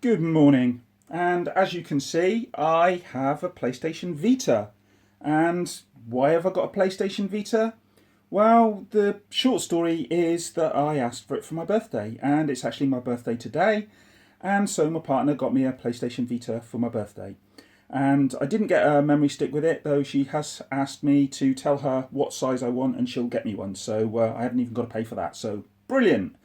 Good morning, and as you can see I have a PlayStation Vita. And why have I got a PlayStation Vita? Well, the short story is that I asked for it for my birthday, and it's actually my birthday today, and so my partner got me a PlayStation Vita for my birthday. And I didn't get a memory stick with it, though she has asked me to tell her what size I want and she'll get me one, so I haven't even got to pay for that, so brilliant.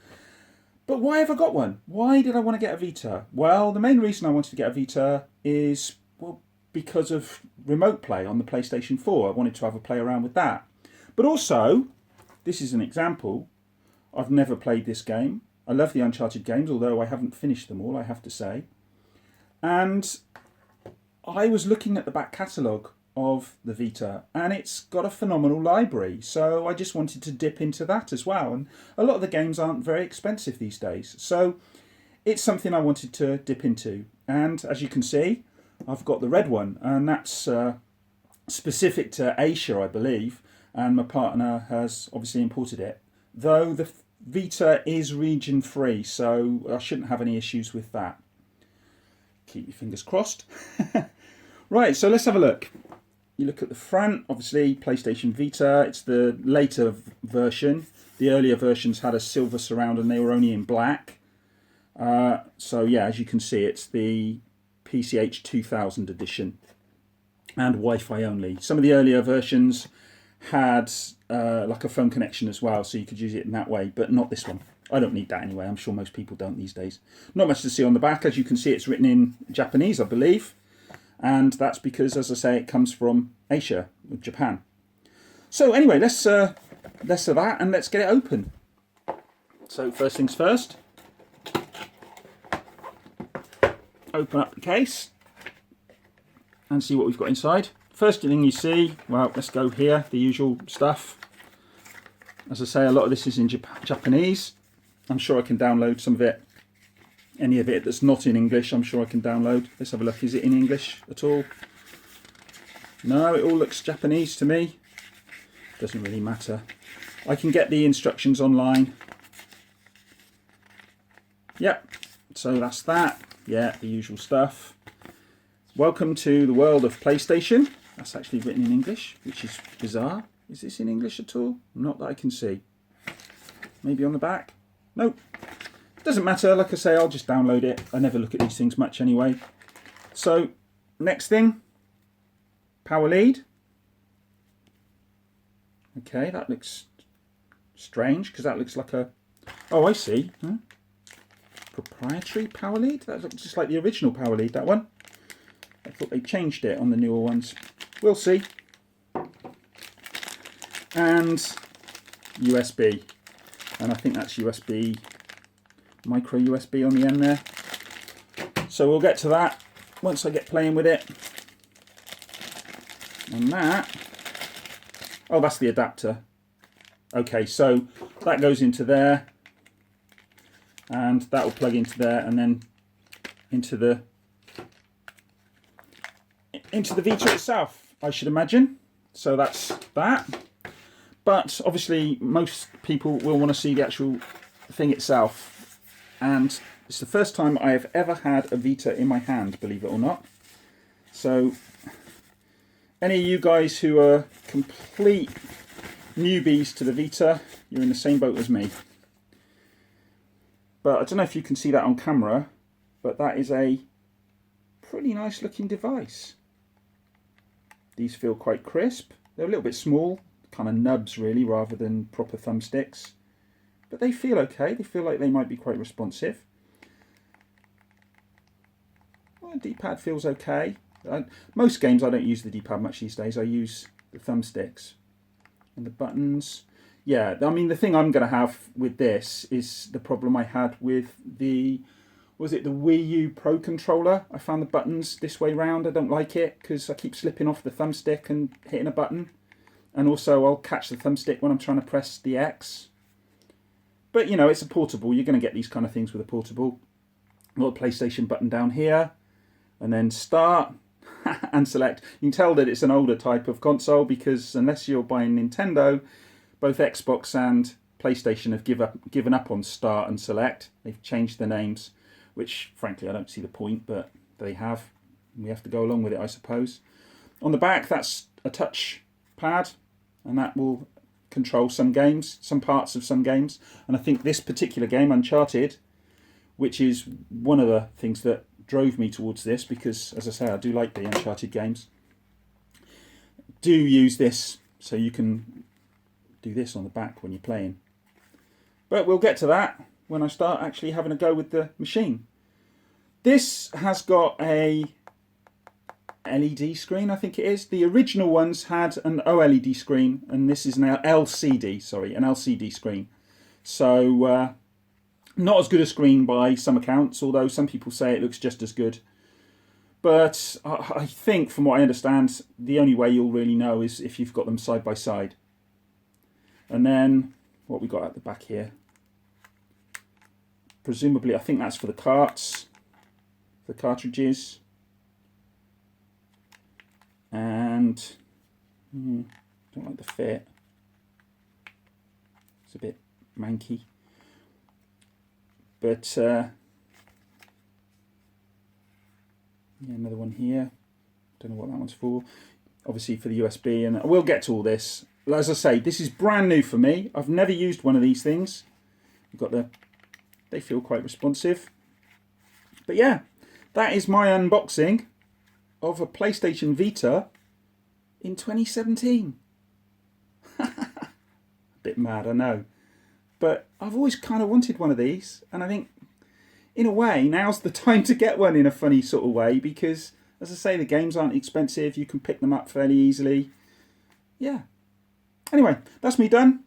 But why have I got one? Why did I want to get a Vita? Well, the main reason I wanted to get a Vita is, well, because of remote play on the PlayStation 4. I wanted to have a play around with that. But also, this is an example, I've never played this game. I love the Uncharted games, although I haven't finished them all, I have to say. And I was looking at the back catalogue of the Vita, and it's got a phenomenal library, so I just wanted to dip into that as well. And a lot of the games aren't very expensive these days, so it's something I wanted to dip into. And as you can see, I've got the red one, and that's specific to Asia, I believe, and my partner has obviously imported it, though the Vita is region free, so I shouldn't have any issues with that. Keep your fingers crossed. Right, so let's have a look. You look at the front, obviously PlayStation Vita, it's the later version. The earlier versions had a silver surround and they were only in black. So yeah, as you can see, it's the PCH 2000 edition and Wi-Fi only. Some of the earlier versions had like a phone connection as well, so you could use it in that way, but not this one. I don't need that anyway, I'm sure most people don't these days. Not much to see on the back. As you can see, it's written in Japanese, I believe. And that's because, as I say, it comes from Asia, Japan. So anyway, let's less of that and let's get it open. So first things first, open up the case and see what we've got inside. First thing you see, well, let's go here, the usual stuff. As I say, a lot of this is in Japanese. I'm sure I can download some of it. Any of it that's not in English, I'm sure I can download. Let's have a look. Is it in English at all? No, it all looks Japanese to me. Doesn't really matter. I can get the instructions online. Yep, so that's that. Yeah, the usual stuff. Welcome to the world of PlayStation. That's actually written in English, which is bizarre. Is this in English at all? Not that I can see. Maybe on the back? Nope. Doesn't matter, like I say, I'll just download it. I never look at these things much anyway. So, next thing, power lead. Okay, that looks strange, because that looks like a... Oh, I see. Huh? Proprietary power lead? That looks just like the original power lead, that one. I thought they changed it on the newer ones. We'll see. And USB. And I think that's USB... micro USB on the end there. So we'll get to that once I get playing with it. And that, oh, that's the adapter. Okay, so that goes into there and that will plug into there and then into the Vita itself, I should imagine. So that's that. But obviously most people will want to see the actual thing itself. And it's the first time I have ever had a Vita in my hand, believe it or not. So, any of you guys who are complete newbies to the Vita, you're in the same boat as me. But I don't know if you can see that on camera, but that is a pretty nice looking device. These feel quite crisp. They're a little bit small, kind of nubs really, rather than proper thumbsticks. But they feel okay. They feel like they might be quite responsive. Well, the D-pad feels okay. Most games I don't use the D-pad much these days. I use the thumbsticks. And the buttons. Yeah, I mean the thing I'm going to have with this is the problem I had with the... Was it the Wii U Pro controller? I found the buttons this way round. I don't like it because I keep slipping off the thumbstick and hitting a button. And also I'll catch the thumbstick when I'm trying to press the X. But, you know, it's a portable. You're going to get these kind of things with a portable. A little PlayStation button down here. And then start and select. You can tell that it's an older type of console because unless you're buying Nintendo, both Xbox and PlayStation have given up on start and select. They've changed the names. which frankly I don't see the point, but they have. We have to go along with it, I suppose. On the back, that's a touch pad, and that will control some games, some parts of some games. And I think this particular game, Uncharted, which is one of the things that drove me towards this, because as I say, I do like the Uncharted games, do use this, so you can do this on the back when you're playing. But we'll get to that when I start actually having a go with the machine. This has got a LED screen, I think it is. The original ones had an OLED screen, and this is an LCD, sorry, an LCD screen. So not as good a screen by some accounts, although some people say it looks just as good. But I think, from what I understand, the only way you'll really know is if you've got them side by side. And then what we got at the back here, presumably I think that's for the carts, the cartridges. And don't like the fit. It's a bit manky. But yeah, another one here. Don't know what that one's for. Obviously for the USB, and we'll get to all this. As I say, this is brand new for me. I've never used one of these things. You've got they feel quite responsive. But yeah, that is my unboxing of a PlayStation Vita in 2017. A bit mad, I know. But I've always kind of wanted one of these, and I think, in a way, now's the time to get one in a funny sort of way, because, as I say, the games aren't expensive, you can pick them up fairly easily. Yeah. Anyway, that's me done.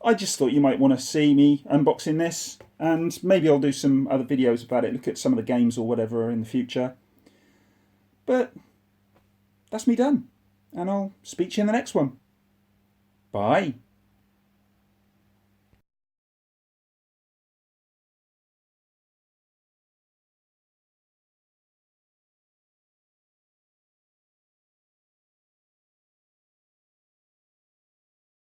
I just thought you might want to see me unboxing this, and maybe I'll do some other videos about it, look at some of the games or whatever in the future. But that's me done, and I'll speak to you in the next one. Bye.